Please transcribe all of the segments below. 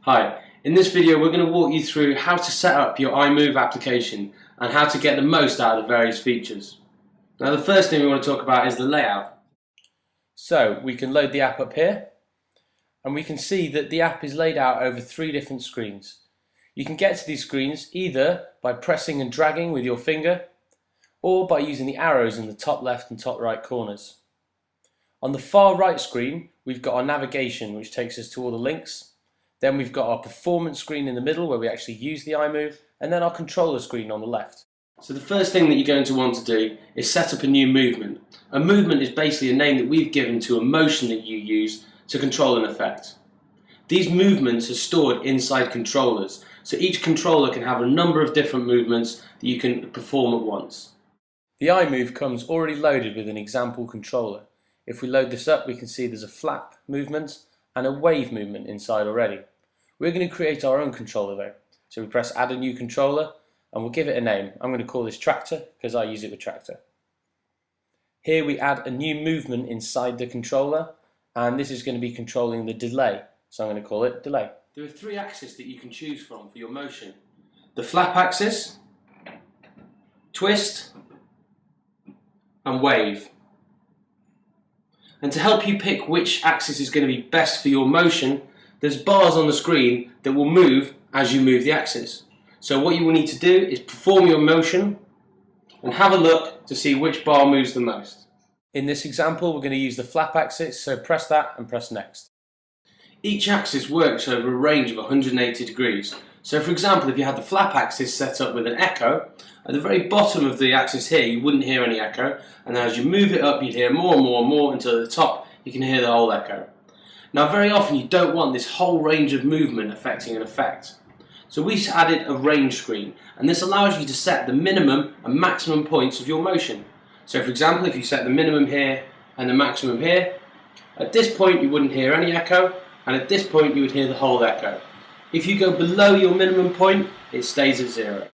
Hi, in this video we're going to walk you through how to set up your iMoov application and how to get the most out of the various features. Now the first thing we want to talk about is the layout. So we can load the app up here and we can see that the app is laid out over 3 different screens. You can get to these screens either by pressing and dragging with your finger or by using the arrows in the top left and top right corners. On the far right screen we've got our navigation, which takes us to all the links. Then we've got our performance screen in the middle where we actually use the iMoov, and then our controller screen on the left. So the first thing that you're going to want to do is set up a new movement. A movement is basically a name that we've given to a motion that you use to control an effect. These movements are stored inside controllers, so each controller can have a number of different movements that you can perform at once. The iMoov comes already loaded with an example controller. If we load this up, we can see there's a flap movement and a wave movement inside already. We're going to create our own controller though. So we press add a new controller and we'll give it a name. I'm going to call this Traktor because I use it with Traktor. Here we add a new movement inside the controller, and this is going to be controlling the delay. So I'm going to call it delay. There are 3 axes that you can choose from for your motion. The flap axis, twist and wave. And to help you pick which axis is going to be best for your motion, there's bars on the screen that will move as you move the axis. So what you will need to do is perform your motion and have a look to see which bar moves the most. In this example we're going to use the flap axis, so press that and press next. Each axis works over a range of 180 degrees. So for example, if you had the flap axis set up with an echo, at the very bottom of the axis here you wouldn't hear any echo, and then as you move it up you'd hear more and more and more until at the top you can hear the whole echo. Now very often you don't want this whole range of movement affecting an effect. So we added a range screen, and this allows you to set the minimum and maximum points of your motion. So for example, if you set the minimum here and the maximum here, at this point you wouldn't hear any echo, and at this point you would hear the whole echo. If you go below your minimum point, it stays at 0.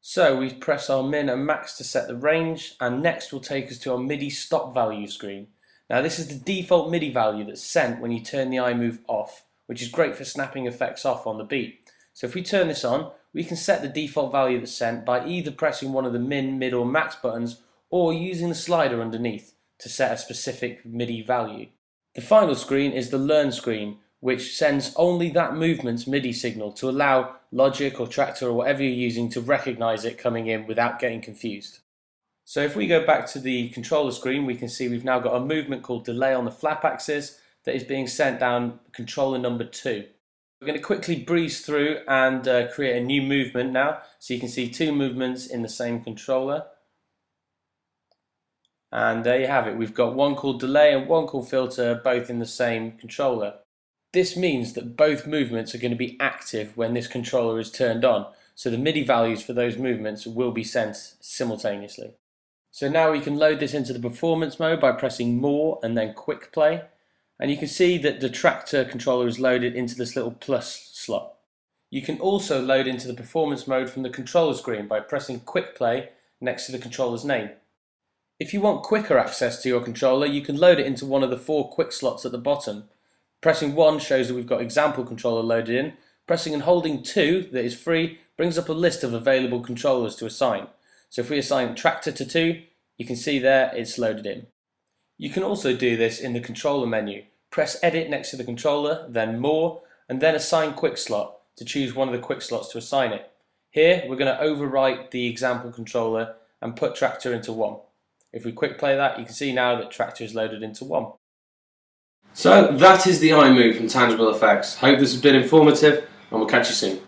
So we press our min and max to set the range, and next will take us to our MIDI stop value screen. Now this is the default MIDI value that's sent when you turn the iMoov off, which is great for snapping effects off on the beat. So if we turn this on, we can set the default value that's sent by either pressing one of the min, mid or max buttons or using the slider underneath to set a specific MIDI value. The final screen is the learn screen, which sends only that movement's MIDI signal to allow Logic or Traktor or whatever you're using to recognize it coming in without getting confused. So if we go back to the controller screen, we can see we've now got a movement called delay on the flap axis that is being sent down controller number 2. We're going to quickly breeze through and create a new movement now. So you can see 2 movements in the same controller. And there you have it. We've got one called delay and one called filter, both in the same controller. This means that both movements are going to be active when this controller is turned on. So the MIDI values for those movements will be sent simultaneously. So now we can load this into the performance mode by pressing more and then quick play. And you can see that the Traktor controller is loaded into this little plus slot. You can also load into the performance mode from the controller screen by pressing quick play next to the controller's name. If you want quicker access to your controller, you can load it into one of the 4 quick slots at the bottom. Pressing 1 shows that we've got example controller loaded in. Pressing and holding 2, that is free, brings up a list of available controllers to assign. So if we assign Traktor to 2, you can see there it's loaded in. You can also do this in the controller menu. Press edit next to the controller, then more, and then assign quick slot to choose one of the quick slots to assign it. Here we're going to overwrite the example controller and put Traktor into 1. If we quick play that, you can see now that Traktor is loaded into 1. So that is the iMoov from TangibleFX. Hope this has been informative, and we'll catch you soon.